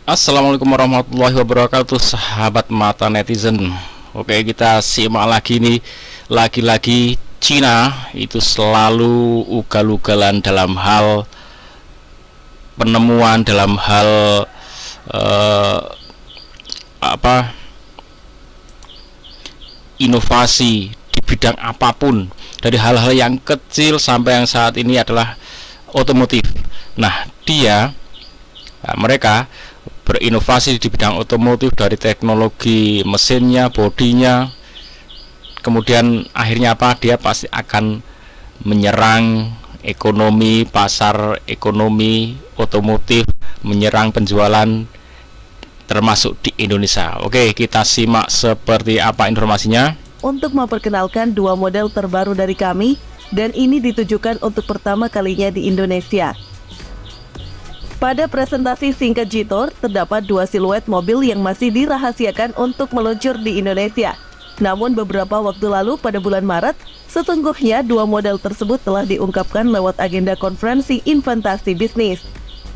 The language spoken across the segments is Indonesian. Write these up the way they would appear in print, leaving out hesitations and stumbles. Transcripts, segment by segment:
Assalamualaikum warahmatullahi wabarakatuh, sahabat mata netizen. Oke, kita simak lagi nih. Lagi-lagi Cina itu selalu ugal-ugalan dalam hal penemuan, dalam hal eh, apa inovasi di bidang apapun, dari hal-hal yang kecil sampai yang saat ini adalah otomotif. Nah, mereka berinovasi di bidang otomotif, dari teknologi mesinnya, bodinya, kemudian akhirnya apa, dia pasti akan menyerang ekonomi, pasar ekonomi otomotif, menyerang penjualan termasuk di Indonesia. Oke, kita simak seperti apa informasinya. Untuk memperkenalkan dua model terbaru dari kami, dan ini ditujukan untuk pertama kalinya di Indonesia. Pada presentasi singkat Jitor, terdapat dua siluet mobil yang masih dirahasiakan untuk meluncur di Indonesia. Namun beberapa waktu lalu pada bulan Maret, sesungguhnya dua model tersebut telah diungkapkan lewat agenda konferensi inventasi bisnis.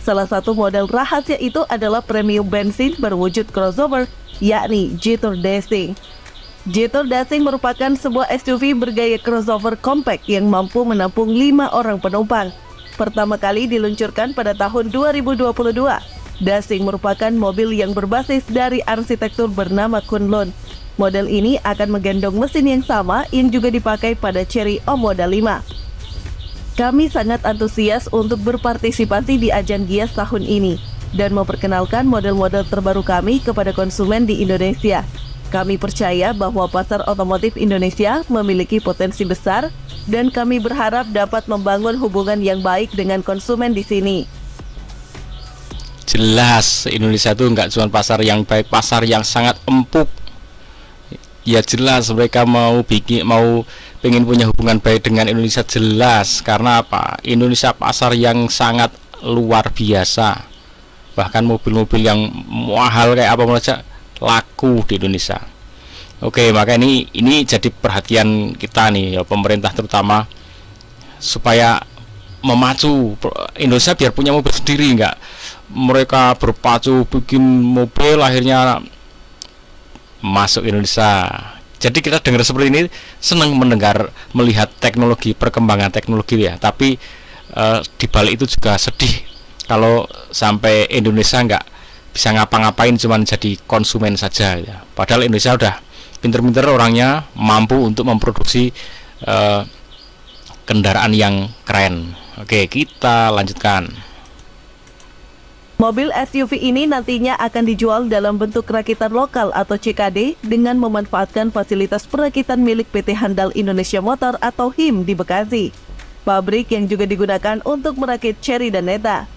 Salah satu model rahasia itu adalah premium bensin berwujud crossover, yakni Jitor Dacing. Jitor Dacing merupakan sebuah SUV bergaya crossover compact yang mampu menampung 5 orang penumpang. Pertama kali diluncurkan pada tahun 2022, Dacing merupakan mobil yang berbasis dari arsitektur bernama Kunlun. Model ini akan menggendong mesin yang sama yang juga dipakai pada Chery Omoda 5. Kami sangat antusias untuk berpartisipasi di ajang Gias tahun ini dan memperkenalkan model-model terbaru kami kepada konsumen di Indonesia. Kami percaya bahwa pasar otomotif Indonesia memiliki potensi besar dan kami berharap dapat membangun hubungan yang baik dengan konsumen di sini. Jelas Indonesia itu nggak cuma pasar yang baik, pasar yang sangat empuk. Ya jelas mereka mau pengen punya hubungan baik dengan Indonesia, jelas. Karena apa? Indonesia pasar yang sangat luar biasa. Bahkan mobil-mobil yang mahal kayak apa saja laku di Indonesia. Oke, maka ini jadi perhatian kita nih ya, pemerintah terutama, supaya memacu Indonesia biar punya mobil sendiri, enggak mereka berpacu bikin mobil akhirnya masuk Indonesia. Jadi kita dengar seperti ini senang melihat teknologi, perkembangan teknologi ya, tapi di balik itu juga sedih kalau sampai Indonesia enggak bisa ngapa-ngapain, cuman jadi konsumen saja ya. Padahal Indonesia udah pinter-pinter orangnya, mampu untuk memproduksi kendaraan yang keren. Oke, kita lanjutkan. Mobil SUV ini nantinya akan dijual dalam bentuk rakitan lokal atau CKD dengan memanfaatkan fasilitas perakitan milik PT Handal Indonesia Motor atau HIM di Bekasi. Pabrik yang juga digunakan untuk merakit Chery dan Neta.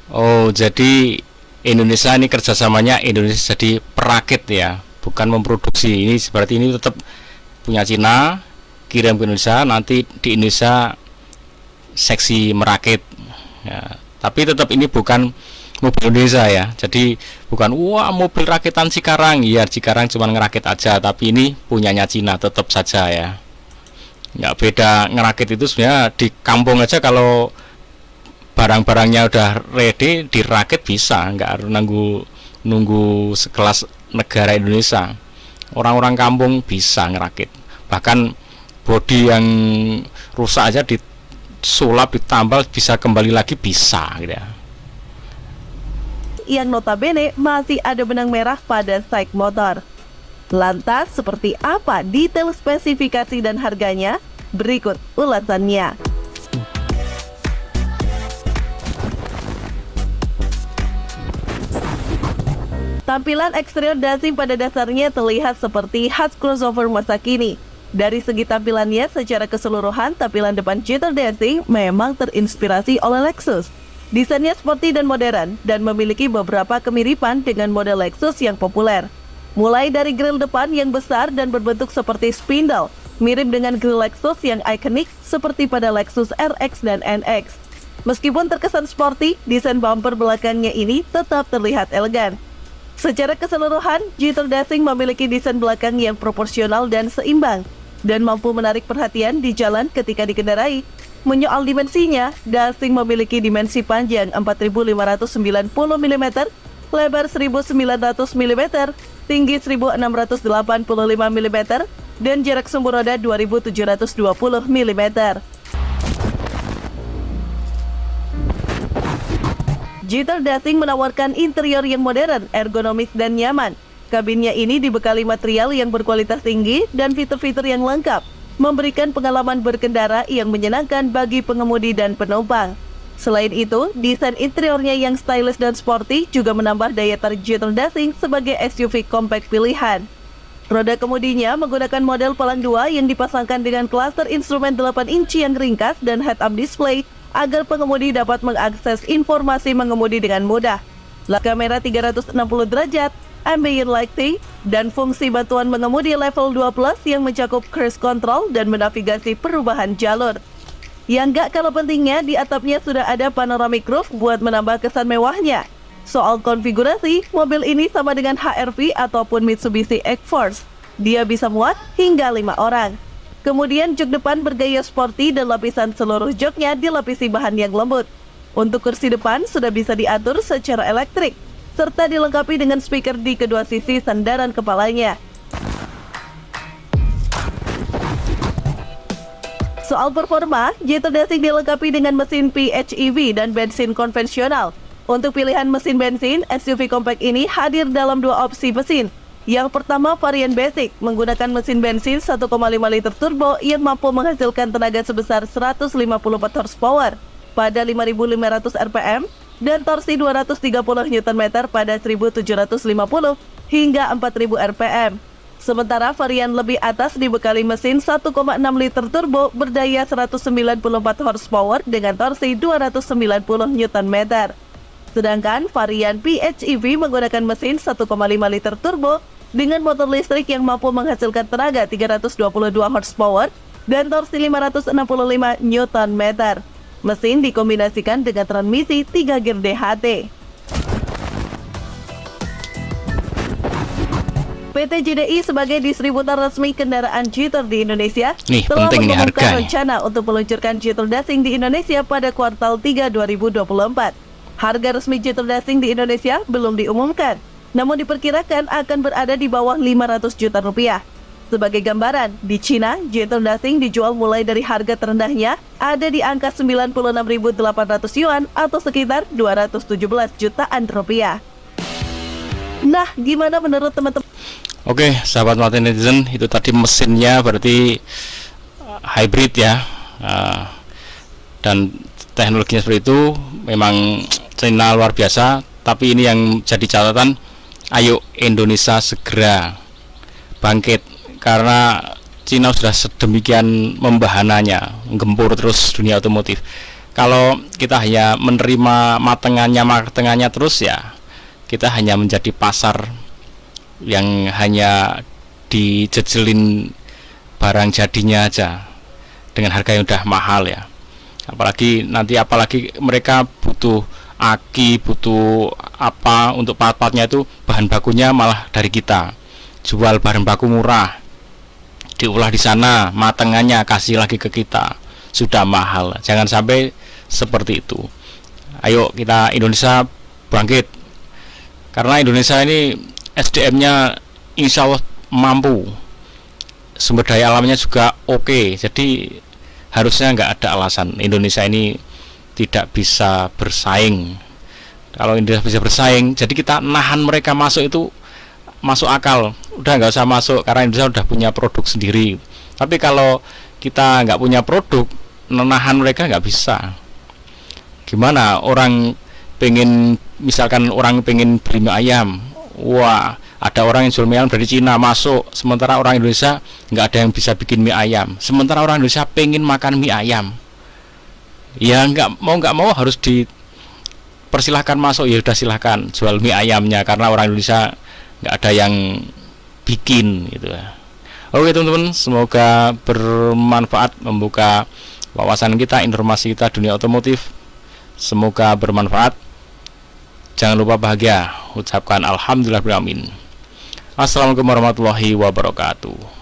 Oh, jadi Indonesia ini kerjasamanya Indonesia jadi perakit ya, bukan memproduksi. Ini seperti ini tetap punya Cina, kirim ke Indonesia, nanti di Indonesia seksi merakit ya. Tapi tetap ini bukan mobil Indonesia ya. Jadi bukan mobil rakitan Cikarang. Iya, Cikarang cuma ngerakit aja, tapi ini punyanya Cina tetap saja ya. Nggak beda ngerakit itu sebenarnya di kampung aja, kalau barang-barangnya udah ready dirakit bisa, nggak harus nunggu sekelas negara Indonesia. Orang-orang kampung bisa ngerakit, bahkan bodi yang rusak aja disulap, ditambal, bisa kembali lagi, bisa gitu ya. Yang notabene masih ada benang merah pada SAIC motor. Lantas seperti apa detail spesifikasi dan harganya? Berikut ulasannya. Tampilan eksterior Dacing pada dasarnya terlihat seperti khas crossover masa kini. Dari segi tampilannya, secara keseluruhan, tampilan depan Jitor Dacing memang terinspirasi oleh Lexus. Desainnya sporty dan modern, dan memiliki beberapa kemiripan dengan model Lexus yang populer. Mulai dari grill depan yang besar dan berbentuk seperti spindle, mirip dengan grill Lexus yang ikonik seperti pada Lexus RX dan NX. Meskipun terkesan sporty, desain bumper belakangnya ini tetap terlihat elegan. Secara keseluruhan, Jitor Dacing memiliki desain belakang yang proporsional dan seimbang, dan mampu menarik perhatian di jalan ketika dikendarai. Menyoal dimensinya, Dasing memiliki dimensi panjang 4.590 mm, lebar 1.900 mm, tinggi 1.685 mm, dan jarak sumbu roda 2.720 mm. Jetor Dasing menawarkan interior yang modern, ergonomis, dan nyaman. Kabinnya ini dibekali material yang berkualitas tinggi dan fitur-fitur yang lengkap, memberikan pengalaman berkendara yang menyenangkan bagi pengemudi dan penumpang. Selain itu, desain interiornya yang stylish dan sporty juga menambah daya tarik Jetor Dasing sebagai SUV compact pilihan. Roda kemudinya menggunakan model palang 2 yang dipasangkan dengan klaster instrumen 8 inci yang ringkas dan head-up display agar pengemudi dapat mengakses informasi mengemudi dengan mudah. Kamera 360 derajat, ambient lighting, dan fungsi bantuan mengemudi level 2 plus yang mencakup cruise control dan menavigasi perubahan jalur. Yang gak kalah pentingnya, di atapnya sudah ada panoramic roof buat menambah kesan mewahnya. Soal konfigurasi, mobil ini sama dengan HR-V ataupun Mitsubishi X-Force. Dia bisa muat hingga 5 orang. Kemudian jok depan bergaya sporty dan lapisan seluruh joknya dilapisi bahan yang lembut. Untuk kursi depan sudah bisa diatur secara elektrik, serta dilengkapi dengan speaker di kedua sisi sandaran kepalanya. Soal performa, Jetor Dasing dilengkapi dengan mesin PHEV dan bensin konvensional. Untuk pilihan mesin bensin, SUV compact ini hadir dalam 2 opsi mesin. Yang pertama, varian basic, menggunakan mesin bensin 1,5 liter turbo yang mampu menghasilkan tenaga sebesar 154 horsepower pada 5.500 rpm dan torsi 230 Nm pada 1.750 hingga 4.000 rpm. Sementara varian lebih atas dibekali mesin 1,6 liter turbo berdaya 194 horsepower dengan torsi 290 Nm. Sedangkan varian PHEV menggunakan mesin 1,5 liter turbo dengan motor listrik yang mampu menghasilkan tenaga 322 horsepower dan torsi 565 Nm. Mesin dikombinasikan dengan transmisi 3 gear DHT. PT JDI sebagai distributor resmi kendaraan Jetor di Indonesia telah mengumumkan rencana untuk meluncurkan Jetor Dasing di Indonesia pada kuartal 3 2024. Harga resmi Jetor Dasing di Indonesia belum diumumkan, namun diperkirakan akan berada di bawah 500 juta rupiah. Sebagai gambaran, di Cina, Jetor Dasing dijual mulai dari harga terendahnya ada di angka 96.800 yuan atau sekitar 217 jutaan rupiah. Nah, gimana menurut teman-teman? Oke, sahabat Mata Netizen, itu tadi mesinnya berarti hybrid ya, dan teknologinya seperti itu memang China luar biasa. Tapi ini yang jadi catatan, ayo Indonesia segera bangkit, karena Cina sudah sedemikian membahananya, menggempur terus dunia otomotif. Kalau kita hanya menerima matengannya terus ya, kita hanya menjadi pasar yang hanya dijejelin barang jadinya aja dengan harga yang udah mahal ya. Apalagi mereka butuh aki, butuh apa untuk part-partnya, itu bahan bakunya malah dari kita. Jual bahan baku murah, diolah di sana, matengannya kasih lagi ke kita, sudah mahal. Jangan sampai seperti itu. Ayo kita Indonesia bangkit, karena Indonesia ini SDM-nya insya Allah mampu, sumber daya alamnya juga oke. Jadi harusnya nggak ada alasan Indonesia ini tidak bisa bersaing. Kalau Indonesia bisa bersaing, jadi kita nahan mereka masuk itu masuk akal. Udah nggak usah masuk karena Indonesia udah punya produk sendiri. Tapi kalau kita nggak punya produk, menahan mereka nggak bisa. Gimana orang misalkan orang pengen beli mie ayam, wah ada orang yang jual mie ayam dari Cina masuk, sementara orang Indonesia nggak ada yang bisa bikin mie ayam. Sementara orang Indonesia pengen makan mie ayam, ya nggak mau harus dipersilahkan masuk. Ya udah silahkan jual mie ayamnya, karena orang Indonesia nggak ada yang bikin gitu ya. Oke teman-teman, semoga bermanfaat, membuka wawasan kita, informasi kita dunia otomotif. Semoga bermanfaat. Jangan lupa bahagia, ucapkan alhamdulillahirabbil alamin. Assalamualaikum warahmatullahi wabarakatuh.